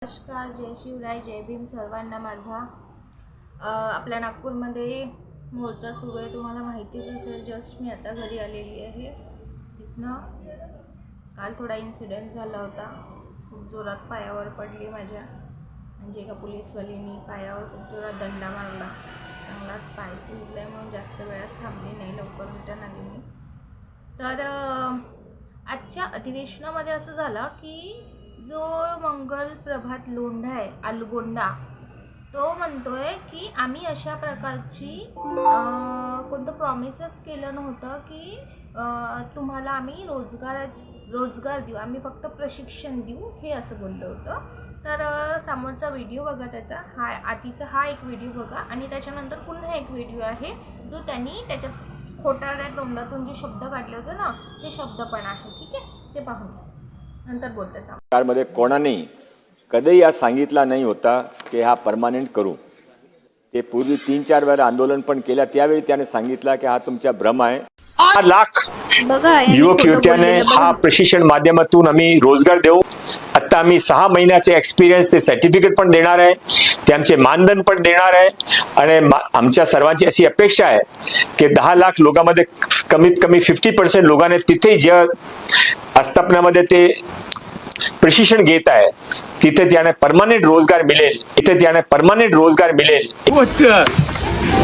नमस्कार, जय शिवराय, जय भीम सर्वांना माझा. आपल्या नागपूरमध्ये मोर्चा सुरू आहे, तुम्हाला माहितीच असेल. जस्ट मी आता घरी आलेली आहे. तिथनं काल थोडा इन्सिडेंट झाला होता. खूप जोरात पायावर पडली माझ्या, म्हणजे एका पोलीसवालीनी पायावर खूप जोरात दंडा मारला. चांगलाच पाय सुजलाय म्हणून जास्त वेळास थांबली नाही, लवकर रिटर्न आली मी. तर आजच्या अधिवेशनामध्ये असं झालं की जो मंगल प्रभात लोंढा आहे आलगोंडा, तो म्हणतोय की आम्ही अशा प्रकारची कोणतं प्रॉमिसच केलं नव्हतं की तुम्हाला आम्ही रोजगार देऊ, आम्ही फक्त प्रशिक्षण देऊ, हे असं बोललं होतं. तर समोरचा व्हिडिओ बघा, त्याचा आधीचा एक व्हिडिओ बघा आणि त्याच्यानंतर पुन्हा एक व्हिडिओ आहे जो त्यांनी त्याच्यात खोटारड्या तोंडातून जे शब्द काढले होते ना, ते शब्द पण आहे. ठीक आहे, ते पाहून नंतर बोलते. सरकारमध्ये कोणाने कधीही हा सांगितला नाही होता की हा परमानेंट करू. ते पूर्वी 3-4 वेळा आंदोलन पण केलं, त्यावेळी त्याने सांगितलं की हा तुमचा भ्रम आहे. 6 लाख युवक युवत्याने हा प्रशिक्षण माध्यमातून आम्ही रोजगार देऊ. आता आम्ही 6 महिन्याचे एक्सपिरियन्स ते सर्टिफिकेट पण देणार आहे, ते आमचे मानधन पण देणार आहे. आणि आमच्या सर्वांची अशी अपेक्षा आहे की 10 लाख लोकांमध्ये कमीत कमी 50% लोकांनी तिथे ज्या आस्थापनामध्ये ते प्रशिक्षण घेत आहे तिथे त्याने परमानेंट रोजगार मिळेल, इथे त्याने परमानेंट रोजगार मिळेल.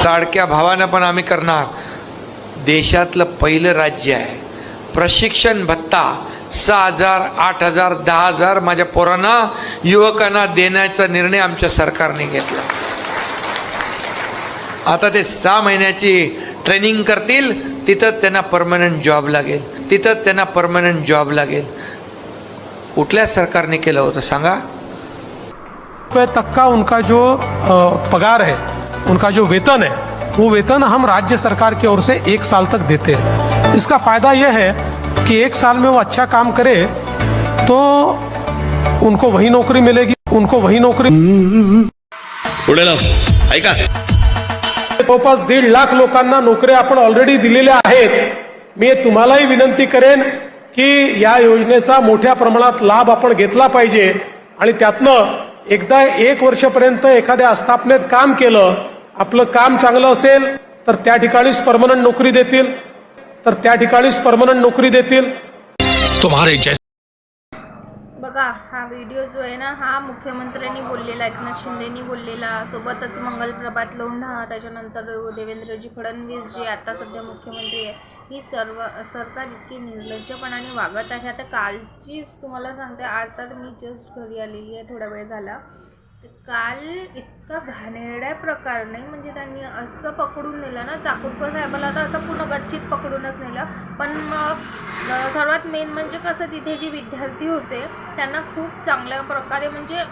लाडक्या भावानं पण आम्ही करणार. देशातलं पहिलं राज्य आहे प्रशिक्षण भत्ता 6,000, 8,000, 10,000 माझ्या पोरांना, युवकांना देण्याचा निर्णय आमच्या सरकारने घेतला. आता ते 6 महिन्याची ट्रेनिंग करतील, तिथं त्यांना परमनंट जॉब लागेल. कुठल्या सरकारने केलं होतं सांगा? रुपये तक का उनका जो पगार है, उनका जो वेतन है, वो वेतन हम राज्य सरकार की ओर से 1 साल तक देते हैं. इसका फ़ायदा ये है कि 1 साल में वो अच्छा काम करे तो उनको वही नौकरी मिलेगी. जवळपास 1.5 लाख लोकांना नोकऱ्या आपण ऑलरेडी दिलेल्या आहेत. मी तुम्हालाही विनंती करेन की या योजनेचा मोठ्या प्रमाणात लाभ आपण घेतला पाहिजे आणि त्यातनं एकदा 1 वर्षापर्यंत एखाद्या आस्थापनेत काम केलं, आपलं काम चांगलं असेल तर त्या ठिकाणीच परमनंट नोकरी देतील. तुम्हारे बघा, हा व्हिडिओ जो आहे ना, हा मुख्यमंत्र्यांनी बोललेला, एकनाथ शिंदेनी बोललेला, सोबतच मंगल प्रभात लोंढा, त्याच्यानंतर देवेंद्रजी फडणवीस जे आता सध्या मुख्यमंत्री आहे, ही सरकार इतकी निर्लज्जपणाने वागत आहे. आता कालचीच तुम्हाला सांगते, आज तर मी जस्ट घरी आलेली आहे, थोडा वेळ झाला. तर काल इतका घाणेरड्या प्रकारने, म्हणजे त्यांनी असं पकडून नेलं ना, चाकूरकर साहेबाला तर असं पूर्ण गच्चीत पकडूनच नेलं. पण मग सर्वात मेन म्हणजे कसं, तिथे जे विद्यार्थी होते त्यांना खूप चांगल्या प्रकारे, म्हणजे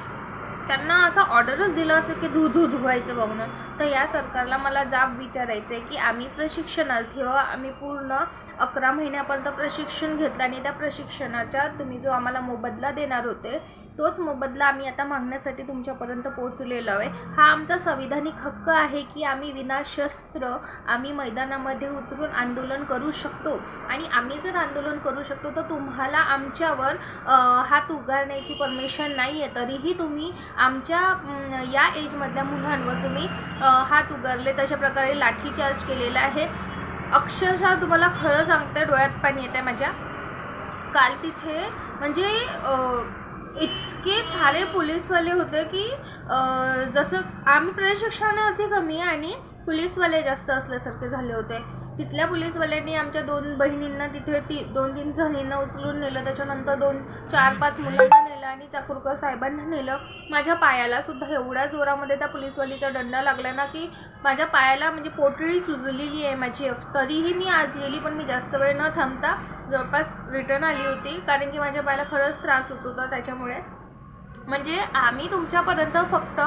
त्यांना असं ऑर्डरच दिलं असं की धुवायचं बघून. तर या सरकारला मला जाब विचारायचं आहे की आम्ही प्रशिक्षणार्थी आम्ही पूर्ण 11 महिन्यापर्यंत प्रशिक्षण घेतलं आणि त्या प्रशिक्षणाच्या तुम्ही जो आम्हाला मोबदला देणार होते, तोच मोबदला आम्ही आता मागण्यासाठी तुमच्यापर्यंत पोहोचलेलो आहे. हा आमचा संविधानिक हक्क आहे की आम्ही विनाशस्त्र आम्ही मैदानामध्ये उतरून आंदोलन करू शकतो. आणि आम्ही जर आंदोलन करू शकतो तर तुम्हाला आमच्यावर हात उगारण्याची परमिशन नाही आहे. तरीही तुम्ही आमच्या या एजमधल्या मुलांवर तुम्ही हात उगारले, तशा प्रकारे लाठीचार्ज केलेला आहे. अक्षरशः तुम्हाला खरं सांगते, डोळ्यात पाणी येतं आहे माझ्या. काल तिथे म्हणजे इतके सारे पोलीसवाले होते की जसं आम्ही प्रशिक्षणार्थी कमी आणि पोलीसवाले जास्त असल्यासारखे झाले होते. तिथल्या पोलीसवाल्यांनी आमच्या 2 बहिणींना तिथे 2-3 जणींना उचलून नेलं, त्याच्यानंतर 4-5 मुलांना नेलं आणि चाकूरकर साहेबांना नेलं. माझ्या पायाला सुद्धा एवढ्या जोरामध्ये त्या पोलीसवालीचा दंडा लागला ना की माझ्या पायाला म्हणजे पोटळी सुजलेली आहे माझी. तरीही मी आज गेली, पण मी जास्त वेळ न थांबता जवळपास रिटर्न आली होती, कारण की माझ्या पायाला खरंच त्रास होत होता. त्याच्यामुळे म्हणजे आम्ही तुमच्यापर्यंत फक्त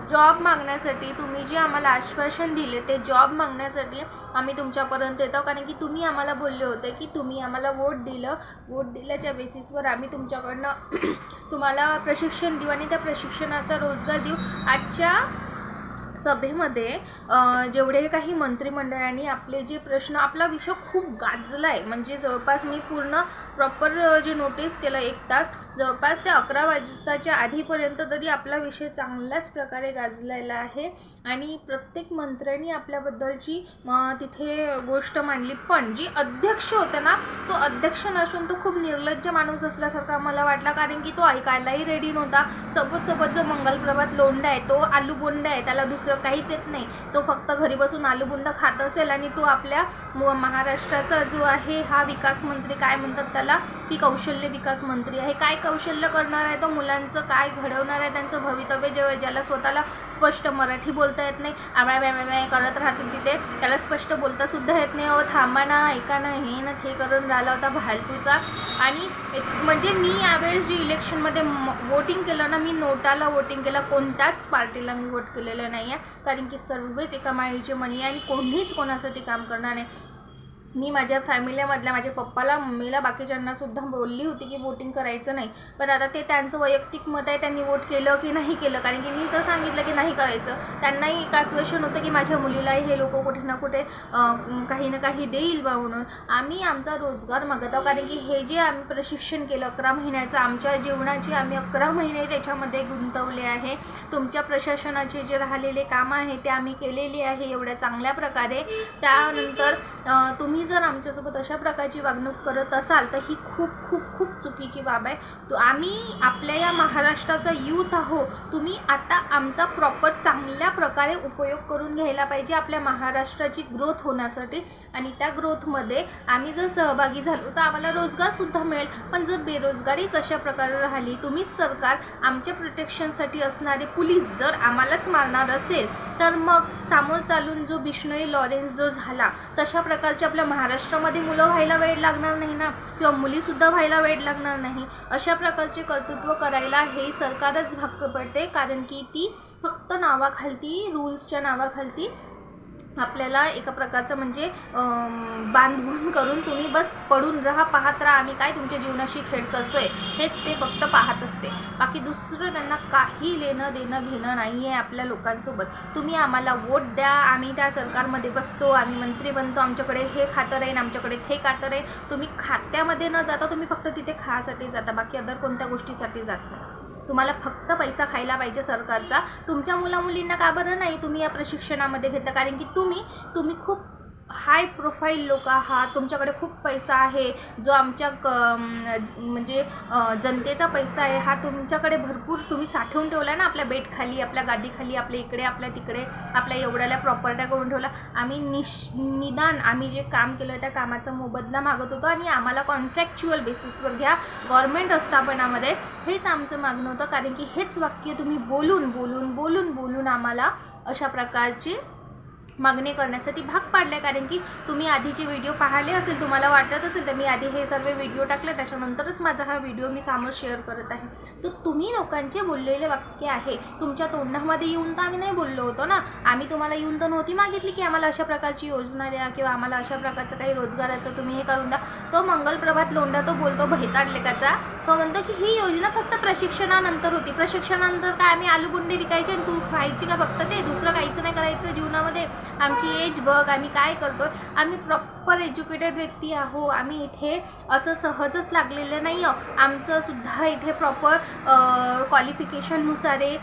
जॉब मागण्यासाठी, तुम्ही जे आम्हाला आश्वासन दिले ते जॉब मागण्यासाठी आम्ही तुमच्यापर्यंत येतो. कारण की तुम्ही आम्हाला बोलले होते की तुम्ही आम्हाला वोट दिल्याच्या बेसिसवर आम्ही तुमच्याकडनं तुम्हाला प्रशिक्षण देऊ आणि त्या प्रशिक्षणाचा रोजगार देऊ. आजच्या सभेमध्ये जेवढे काही मंत्रिमंडळाने आपले जे प्रश्न, आपला विषय खूप गाजला आहे. म्हणजे जवळपास मी पूर्ण प्रॉपर जे नोटीस केलं 1 तास, जवळपास ते 11 वाजताच्या आधीपर्यंत तरी आपला विषय चांगल्याच प्रकारे गाजलेला आहे आणि प्रत्येक मंत्र्यांनी आपल्याबद्दलची तिथे गोष्ट मांडली. पण जी अध्यक्ष होता ना, तो अध्यक्ष नसून तो खूप निर्लज्ज माणूस असल्यासारखा मला वाटला, कारण की तो ऐकायलाही रेडी नव्हता. सोबत जो मंगलप्रभात लोंढा आहे तो आलूबोंडा आहे, त्याला दुसरं काहीच येत नाही. तो फक्त घरी बसून आलूबोंडा खात असेल आणि तो आपल्या महाराष्ट्राचा जो आहे हा विकास मंत्री, काय म्हणतात त्याला, की कौशल्य विकास मंत्री आहे. काय कौशल्य करणार आहे तो? मुलांचं काय घडवणार आहे, त्यांचं भवितव्य ज्याला स्वतःला स्पष्ट मराठी बोलता येत नाही, आबळ्या करत राहतील तिथे, त्याला स्पष्ट बोलता सुद्धा येत नाही. थांबा ना, ऐका ना, हे ना ते करून राहिला होता फालतूचा. आणि म्हणजे मी यावेळेस जी इलेक्शनमध्ये वोटिंग केलं ना, मी नोटाला वोटिंग केलं, कोणत्याच पार्टीला मी वोट केलेलं नाही आहे, कारण की सर्वच एका माळीची मणी आहे आणि कोणीच कोणासाठी काम करणार नाही. मी माझ्या फॅमिलीमधल्या माझ्या पप्पाला, मम्मीला, बाकीच्यांना सुद्धा बोलली होती की वोटिंग करायचं नाही, पण आता ते त्यांचं वैयक्तिक मत आहे, त्यांनी वोट केलं की नाही केलं, कारण की मी तर सांगितलं की नाही करायचं. त्यांनाही एक आश्वासन होतं की माझ्या मुलीलाही हे लोक कुठे ना कुठे काही ना काही देईल बा म्हणून. आम्ही आमचा रोजगार मागत आहोत, कारण की हे जे आम्ही प्रशिक्षण केलं 11 महिन्याचं, आमच्या जीवनाची आम्ही 11 महिने त्याच्यामध्ये गुंतवले आहे. तुमच्या प्रशासनाचे जे राहिलेले कामं आहे ते आम्ही केलेली आहे एवढ्या चांगल्या प्रकारे. त्यानंतर तुम्ही जर आमच्यासोबत अशा प्रकारची वागणूक करत असाल तर ही खूप खूप खूप चुकीची बाब आहे. आम्ही आपल्या या महाराष्ट्राचा यूथ आहो. तुम्ही आता आमचा प्रॉपर चांगल्या प्रकारे उपयोग करून घ्यायला पाहिजे आपल्या महाराष्ट्राची ग्रोथ होण्यासाठी, आणि त्या ग्रोथमध्ये आम्ही जर सहभागी झालो तर आम्हाला रोजगारसुद्धा मिळेल. पण जर बेरोजगारीच अशा प्रकारे राहिली, तुम्हीच सरकार आमच्या प्रोटेक्शनसाठी असणारे पोलीस जर आम्हालाच मारणार असेल, तर मग सामोर चालून जो बिश्नोई लॉरेन्स जो झाला, तशा प्रकारच्या आपल्या महाराष्ट्रामध्ये मुलं व्हायला वेळ लागणार नाही ना, किंवा मुलीसुद्धा व्हायला वेळ लागणार नाही. अशा प्रकारचे कर्तृत्व करायला हे सरकारच भाग पडते, कारण की ती फक्त नावाखालती, रूल्सच्या नावाखालती आपल्याला एका प्रकारचं म्हणजे बांधून करून तुम्ही बस पडून राहा, पाहत राहा आम्ही काय तुमच्या जीवनाशी खेळ करतोय, हेच ते फक्त पाहत असते. बाकी दुसरं त्यांना काही लेणं देणं घेणं नाही आहे आपल्या लोकांसोबत. तुम्ही आम्हाला वोट द्या, आम्ही त्या सरकारमध्ये बसतो, आम्ही मंत्री बनतो, आमच्याकडे हे खातं राहील, आमच्याकडे ते खातं राहील. तुम्ही खात्यामध्ये न जाता तुम्ही फक्त तिथे खासाठी जाता, बाकी अदर कोणत्या गोष्टीसाठी जात नाही. तुम्हाला फक्त पैसा खायला पाहिजे सरकारचा. तुमच्या मुलामुलींना का बरं नाही तुम्ही या प्रशिक्षणामध्ये घेतलं, कारण की तुम्ही खूप हाय प्रोफाईल लोक आहात, तुमच्याकडे खूप पैसा आहे, जो आमच्या म्हणजे जनतेचा पैसा आहे, हा तुमच्याकडे भरपूर तुम्ही साठवून ठेवला ना, आपल्या बेडखाली, आपल्या गादीखाली, आपल्या इकडे, आपल्या तिकडे, आपल्या एवढ्याला प्रॉपर्ट्या करून ठेवला. आम्ही निदान आम्ही जे काम केलं त्या कामाचा मोबदला मागत होतो, आणि आम्हाला कॉन्ट्रॅक्च्युअल बेसिसवर घ्या गव्हर्नमेंट आस्थापनामध्ये, हेच आमचं मागणं होतं. कारण की हेच वाक्य तुम्ही बोलून आम्हाला अशा प्रकारची मागणी करण्यासाठी भाग पाडले. कारण की तुम्ही आधीचे व्हिडिओ पाहिले असेल, तुम्हाला वाटत असेल तर मी आधी हे सर्व व्हिडिओ टाकले, त्याच्यानंतरच माझा हा व्हिडिओ मी समोर शेअर करत आहे. तर तुम्ही लोकांचे बोललेले वाक्य आहे, तुमच्या तोंडामध्ये येऊन तर आम्ही नाही बोललो होतो ना. आम्ही तुम्हाला येऊन तर नव्हती मागितली की आम्हाला अशा प्रकारची योजना द्या किंवा आम्हाला अशा प्रकारचं काही रोजगाराचं तुम्ही हे करून द्या. तो मंगलप्रभात लोंढा तो बोलतो भैताड लेकाचा, तो म्हणतो की ही योजना फक्त प्रशिक्षणानंतर होती. प्रशिक्षणानंतर काय आम्ही आलूबुंडे विकायचे आणि तू खायची का फक्त ते, दुसरं काहीच नाही करायचं जीवनामध्ये. आमची एज बघ, आम्ही काय करतो, आम्ही प्रॉपर एज्युकेटेड व्यक्ती आहो. आम्ही इथे असं सहजच लागलेलं नाही आहो. आमचं सुद्धा इथे प्रॉपर क्वालिफिकेशननुसार आहे.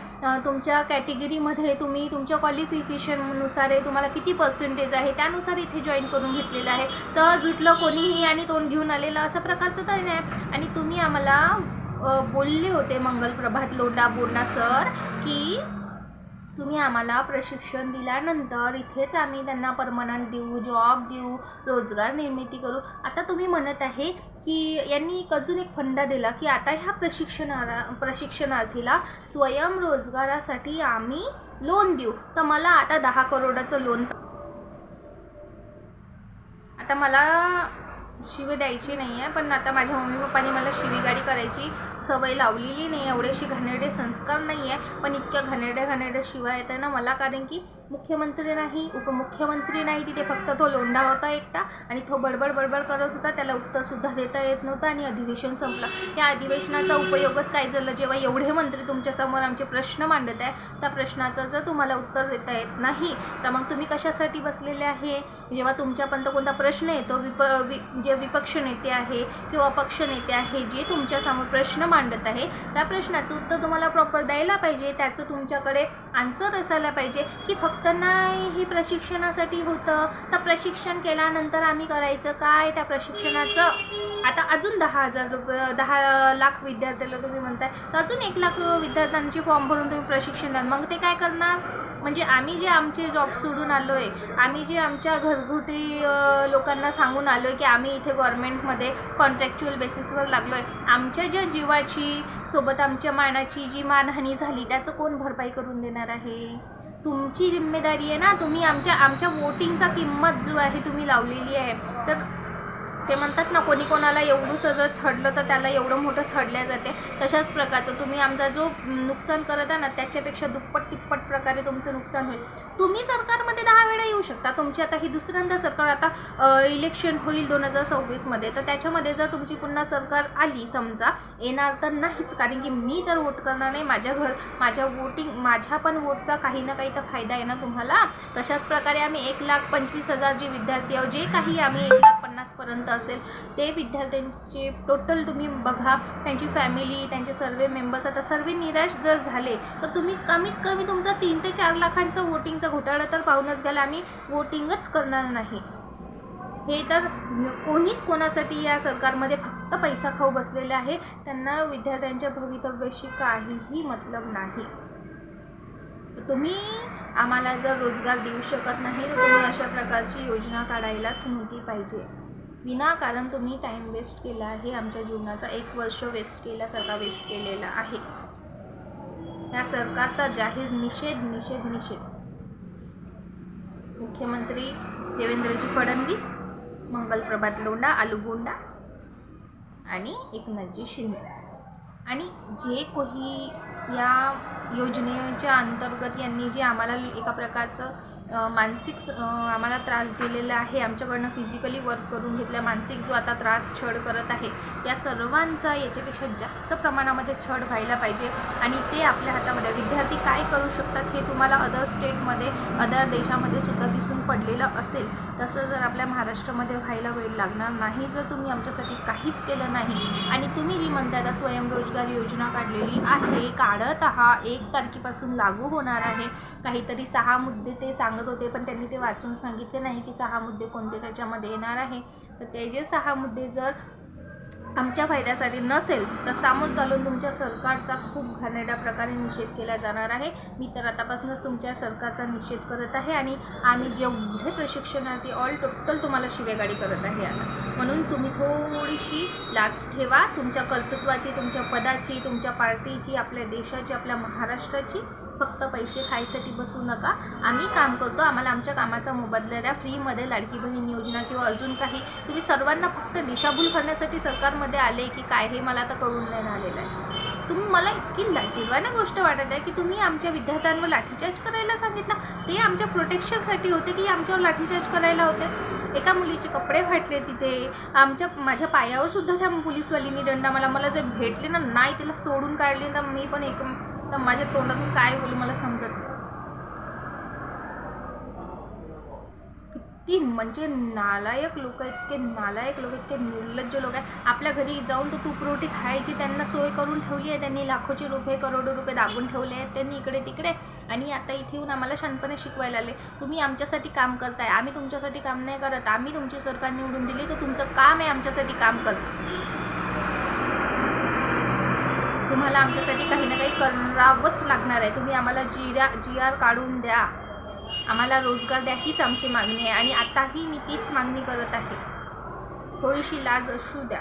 तुमच्या कॅटेगरीमध्ये तुम्ही तुमच्या क्वालिफिकेशननुसार आहे, तुम्हाला किती पर्सेंटेज आहे त्यानुसार इथे जॉईन करून घेतलेलं आहे. सहज उठलं कोणीही आणि तोंड घेऊन आलेलं असं प्रकारचं तर नाही. आणि तुम्ही आम्हाला बोलले होते मंगलप्रभात लोंढा बोरणा सर की तुम्ही आम्हाला प्रशिक्षण दिल्यानंतर इथेच आम्ही त्यांना परमनंट देऊ, जॉब देऊ, रोजगार निर्मिती करू. आता तुम्ही म्हणत आहे की यांनी अजून एक फंडा दिला की आता ह्या प्रशिक्षणार्थीला स्वयंरोजगारासाठी आम्ही लोन देऊ. तर मला आता 10 करोडाचं लोन, आता मला शिवी द्यायची नाही आहे, पण आता माझ्या मम्मी पप्पांनी मला शिवीगाडी करायची सवय लावलेली नाही, एवढेशी घाणेरडे संस्कार नाही आहे. पण इतक्या घाणेरड्या शिवाय येत आहे ना मला, कारण की मुख्यमंत्री नाही, उपमुख्यमंत्री नाही, तिथे फक्त तो लोंढा होता एकटा, आणि तो बडबड करत होता, त्याला उत्तरसुद्धा देता येत नव्हतं, आणि अधिवेशन संपलं. या अधिवेशनाचा उपयोगच काय झालं, जेव्हा एवढे मंत्री तुमच्यासमोर आमचे प्रश्न मांडत आहे, त्या प्रश्नाचं जर तुम्हाला उत्तर देता येत नाही तर मग तुम्ही कशासाठी बसलेले आहे. जेव्हा तुमच्यापर्यंत कोणता प्रश्न येतो, जे विपक्ष नेते आहे किंवा अपक्ष नेते आहे जे तुमच्यासमोर प्रश्न मांडत आहे त्या प्रश्नाचं उत्तर तुम्हाला प्रॉपर द्यायला पाहिजे. त्याचं तुमच्याकडे आन्सर असायला पाहिजे की फक्त नाही हे प्रशिक्षणासाठी होतं, तर प्रशिक्षण केल्यानंतर आम्ही करायचं काय, त्या प्रशिक्षणाचं आता अजून 10 लाख विद्यार्थ्याला तुम्ही म्हणताय, तर अजून 1 लाख विद्यार्थ्यांचे फॉर्म भरून तुम्ही प्रशिक्षण द्या, मग ते काय करणार. म्हणजे आम्ही जे आमचे जॉब सोडून आलो आहे, आम्ही जे आमच्या घरगुती लोकांना सांगून आलो आहे की आम्ही इथे गव्हर्नमेंटमध्ये कॉन्ट्रॅक्च्युअल बेसिसवर लागलो आहे, आमच्या ज्या जीवाची सोबत आमच्या मानाची जी मानहानी झाली त्याचं कोण भरपाई करून देणार आहे. तुमची जिम्मेदारी आहे ना. तुम्ही आमच्या वोटिंगचा किंमत जो आहे तुम्ही लावलेली आहे. तर ते म्हणतात ना कोणी कोणाला एवढंसं जर छडलं तर त्याला एवढं मोठं छडल्या जाते. तशाच प्रकारचं तुम्ही आमचा जो नुकसान करत आहे ना त्याच्यापेक्षा दुप्पट तिप्पट प्रकारे तुमचं नुकसान होईल. तुम्ही सरकारमध्ये 10 वेळा येऊ शकता. तुमची आता ही दुसऱ्यांदा सरकार, आता इलेक्शन होईल 2026मध्ये, तर त्याच्यामध्ये जर तुमची पुन्हा सरकार आली समजा, येणार तर नाहीच, कारण की मी तर वोट करणार नाही. माझ्या वोटिंग, माझ्या पण वोटचा काही ना काही तर फायदा आहे ना तुम्हाला. तशाच प्रकारे आम्ही 1,25,000 जे विद्यार्थी आहोत, जे काही आम्ही 1,50,000 पर्यंत असेल ते विद्यार्थ्यांचे टोटल तुम्ही बघा, त्यांची फॅमिली, त्यांचे सर्व मेंबर्स आता सर्व निराश जर झाले तर तुम्ही कमीत कमी तुमचा 3 ते 4 लाखांचा वोटिंगचा घोटाळा तर पाहूनच घ्याल. आम्ही वोटिंगच करणार नाही. हे तर कोणीच कोणासाठी या सरकारमध्ये फक्त पैसा खाऊ बसलेले आहे. त्यांना विद्यार्थ्यांच्या भवितव्याशी काहीही मतलब नाही. तुम्ही आम्हाला जर रोजगार देऊ शकत नाही तर तुम्ही अशा प्रकारची योजना काढायलाच नव्हती पाहिजे. विनाकारण तुम्ही टाईम वेस्ट केला आहे. आमच्या जीवनाचा 1 वर्ष वेस्ट केलेला आहे. या सरकारचा जाहीर निषेध. मुख्यमंत्री देवेंद्रजी फडणवीस, मंगलप्रभात लोंढा, आलूगोंडा आणि एकनाथजी शिंदे, आणि जे कोणी या योजनेच्या अंतर्गत यांनी जे आम्हाला एका प्रकारचं मानसिक आम्हाला त्रास दिलेला आहे, आमच्याकडनं फिजिकली वर्क करून घेतलं, मानसिक जो आता त्रास छळ करत आहे, या सर्वांचा याच्यापेक्षा जास्त प्रमाणामध्ये छळ व्हायला पाहिजे. आणि ते आपल्या हातामध्ये. विद्यार्थी काय करू शकतात हे तुम्हाला अदर स्टेटमध्ये, अदर देशामध्ये सुद्धा दिसून पडलेलं असेल. तसं जर आपल्या महाराष्ट्रामध्ये व्हायला वेळ लागणार नाही. जर तुम्ही आमच्यासाठी काहीच केलं नाही आणि तुम्ही जी म्हणता आता स्वयंरोजगार योजना काढलेली आहे, काढत आहात, 1 तारखेपासून लागू होणार आहे, काहीतरी 6 मुद्दे ते सांगत होते, पण त्यांनी ते वाचून सांगितले नाही की 6 मुद्दे कोणते त्याच्यामध्ये येणार आहे. तर ते जे 6 मुद्दे जर आमच्या फायद्यासाठी नसेल तर सामोर चालून तुमच्या सरकारचा खूप घाणेरड्या प्रकारे निषेध केला जाणार आहे. मी तर आतापासूनच तुमच्या सरकारचा निषेध करत आहे आणि आम्ही जेवढे प्रशिक्षणार्थी ऑल टोटल तुम्हाला शिवेगाडी करत आहे आता. म्हणून तुम्ही थोडीशी लाज ठेवा तुमच्या कर्तृत्वाची, तुमच्या पदाची, तुमच्या पार्टीची, आपल्या देशाची, आपल्या महाराष्ट्राची. फक्त पैसे खायसाठी बसू नका. आम्ही काम करतो, आम्हाला आमच्या कामाचा मोबदला द्या. फ्रीमध्ये लाडकी बहीण योजना किंवा अजून काही तुम्ही सर्वांना फक्त दिशाभूल करण्यासाठी सरकारमध्ये आले की काय हे मला आता कळून नाही आलेलं आहे. तुम्ही मला इतकी लाजिरवाणी गोष्ट वाटत आहे की तुम्ही आमच्या विद्यार्थ्यांवर लाठीचार्ज करायला सांगितला. ते आमच्या प्रोटेक्शनसाठी होते की आमच्यावर लाठीचार्ज करायला होते. एका मुलीचे कपडे फाटले तिथे, माझ्या पायावर सुद्धा त्या पोलीसवालीनी दंडा मला जर भेटले ना, नाही तिला सोडून काढले तर मी पण तर माझ्या तोंडातून काय बोलू मला समजत नाही. किती म्हणजे नालायक लोक, इतके निर्लज्ज लोक आहे. आपल्या घरी जाऊन तर तूप रोटी खायची त्यांना सोय करून ठेवली आहे. त्यांनी लाखोचे रुपये, करोडो रुपये दाबून ठेवले आहेत त्यांनी इकडे तिकडे, आणि आता इथे येऊन आम्हाला शांतपणे शिकवायला आले. तुम्ही आमच्यासाठी काम करताय, आम्ही तुमच्यासाठी काम नाही करत. आम्ही तुमची सरकार निवडून दिली तर तुमचं काम आहे आमच्यासाठी काम करणं. तुम्हाला आमच्यासाठी काही ना काही करावंच लागणार आहे. तुम्ही आम्हाला GR काढून द्या, आम्हाला रोजगार द्या, हीच आमची मागणी आहे. आणि आताही मी तीच मागणी करत आहे. थोडीशी लाज असू द्या.